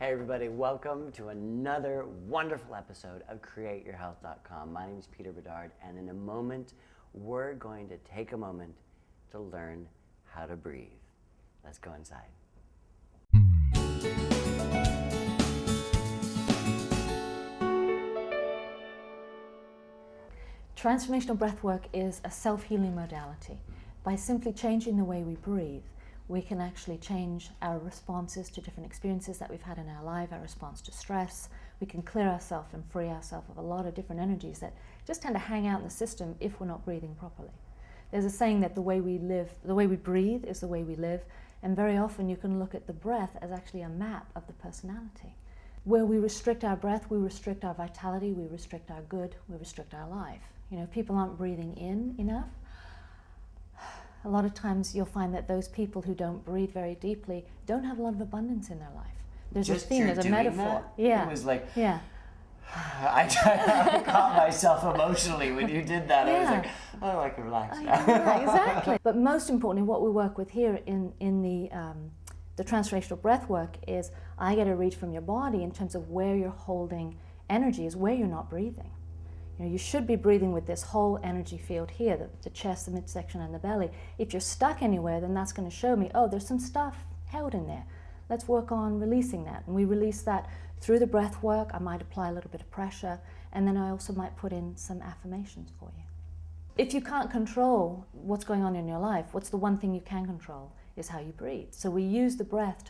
Hey everybody, welcome to another wonderful episode of CreateYourHealth.com. My name is Bedard, and in a moment, we're going to take a moment to learn how to breathe. Let's go inside. Transformational breath work is a self-healing modality. By simply changing the way we breathe, we can actually change our responses to different experiences that we've had in our life, our response to stress. We can clear ourselves and free ourselves of a lot of different energies that just tend to hang out in the system if we're not breathing properly. There's a saying that the way we breathe is the way we live, and very often you can look at the breath as actually a map of the personality. Where we restrict our breath, we restrict our vitality, we restrict our good, we restrict our life. You know, if people aren't breathing in enough, a lot of times you'll find that those people who don't breathe very deeply don't have a lot of abundance in their life. There's a theme, there's a metaphor. That, yeah. It was like, yeah. I caught myself emotionally when you did that. Yeah. I was like, oh, I can relax now. Yeah, exactly. But most importantly, what we work with here in the transformational breath work is I get a read from your body in terms of where you're holding energy, is where you're not breathing. You know, you should be breathing with this whole energy field here, the chest, the midsection, and the belly. If you're stuck anywhere, then that's going to show me, oh, there's some stuff held in there. Let's work on releasing that. And we release that through the breath work. I might apply a little bit of pressure, and then I also might put in some affirmations for you. If you can't control what's going on in your life, what's the one thing you can control is how you breathe. So we use the breath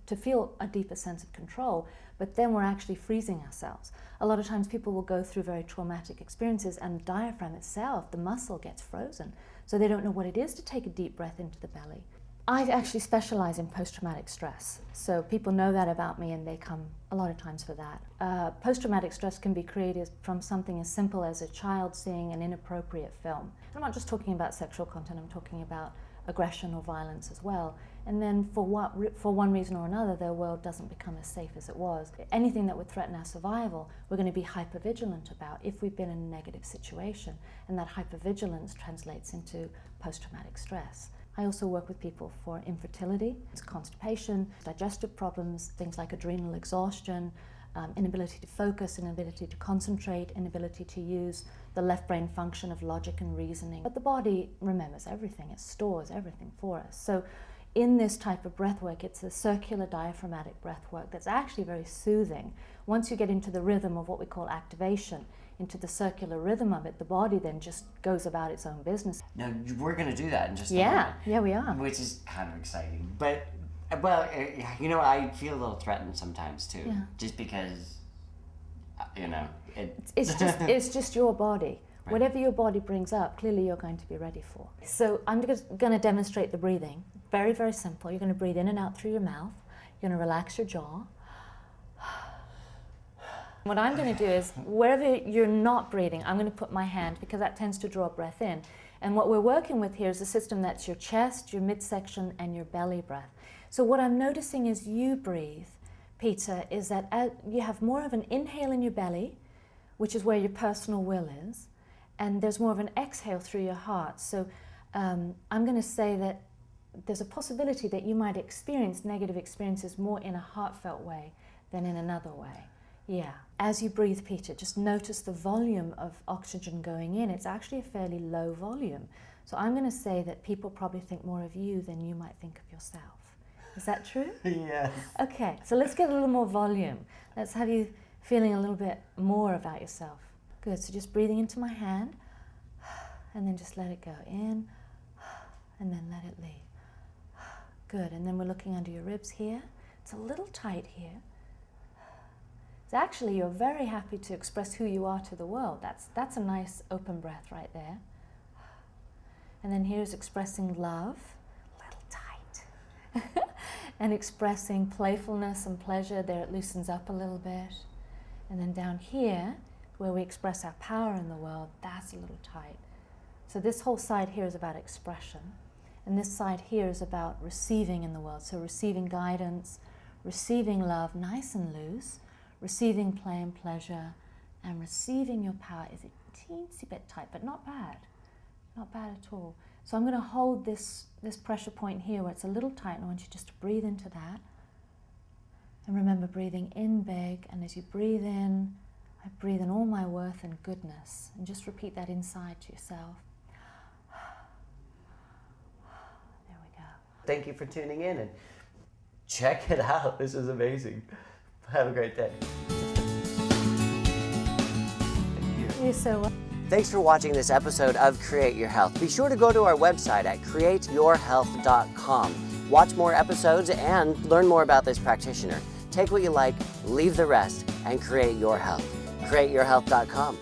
to feel a deeper sense of control, but then we're actually freezing ourselves. A lot of times people will go through very traumatic experiences and the diaphragm itself, the muscle gets frozen, so they don't know what it is to take a deep breath into the belly. I actually specialize in post-traumatic stress, so people know that about me and they come a lot of times for that. Post-traumatic stress can be created from something as simple as a child seeing an inappropriate film. I'm not just talking about sexual content, I'm talking about aggression or violence as well. And then for one reason or another, their world doesn't become as safe as it was. Anything that would threaten our survival, we're going to be hypervigilant about if we've been in a negative situation. And that hypervigilance translates into post-traumatic stress. I also work with people for infertility, constipation, digestive problems, things like adrenal exhaustion, inability to focus, inability to concentrate, inability to use the left brain function of logic and reasoning. But the body remembers everything, it stores everything for us. So in this type of breath work, it's a circular diaphragmatic breath work that's actually very soothing. Once you get into the rhythm of what we call activation, into the circular rhythm of it, the body then just goes about its own business. Now, we're going to do that in just a moment. Yeah, we are. Which is kind of exciting. But, well, you know, I feel a little threatened sometimes too. Yeah. Just because, you know, it's just your body. Right. Whatever your body brings up, clearly you're going to be ready for. So I'm going to demonstrate the breathing. Very, very simple. You're going to breathe in and out through your mouth. You're going to relax your jaw. What I'm going to do is, wherever you're not breathing, I'm going to put my hand, because that tends to draw breath in. And what we're working with here is a system that's your chest, your midsection, and your belly breath. So what I'm noticing as you breathe, Peter, is that you have more of an inhale in your belly, which is where your personal will is, and there's more of an exhale through your heart. So I'm going to say that there's a possibility that you might experience negative experiences more in a heartfelt way than in another way. Yeah. As you breathe, Peter, just notice the volume of oxygen going in. It's actually a fairly low volume. So I'm going to say that people probably think more of you than you might think of yourself. Is that true? Yes. Okay, so let's get a little more volume. Let's have you feeling a little bit more about yourself. Good, so just breathing into my hand, and then just let it go in, and then let it leave. Good, and then we're looking under your ribs here. It's a little tight here. So actually, you're very happy to express who you are to the world. That's a nice open breath right there. And then here's expressing love, a little tight. And expressing playfulness and pleasure, there it loosens up a little bit. And then down here, where we express our power in the world, that's a little tight. So this whole side here is about expression. And this side here is about receiving in the world. So receiving guidance, receiving love, nice and loose, receiving play and pleasure, and receiving your power is a teensy bit tight, but not bad. Not bad at all. So I'm going to hold this pressure point here where it's a little tight, and I want you just to breathe into that. And remember breathing in big, and as you breathe in, I breathe in all my worth and goodness. And just repeat that inside to yourself. There we go. Thank you for tuning in, and check it out. This is amazing. Have a great day. You're so welcome. Thanks for watching this episode of Create Your Health. Be sure to go to our website at createyourhealth.com. Watch more episodes and learn more about this practitioner. Take what you like, leave the rest, and create your health. createyourhealth.com.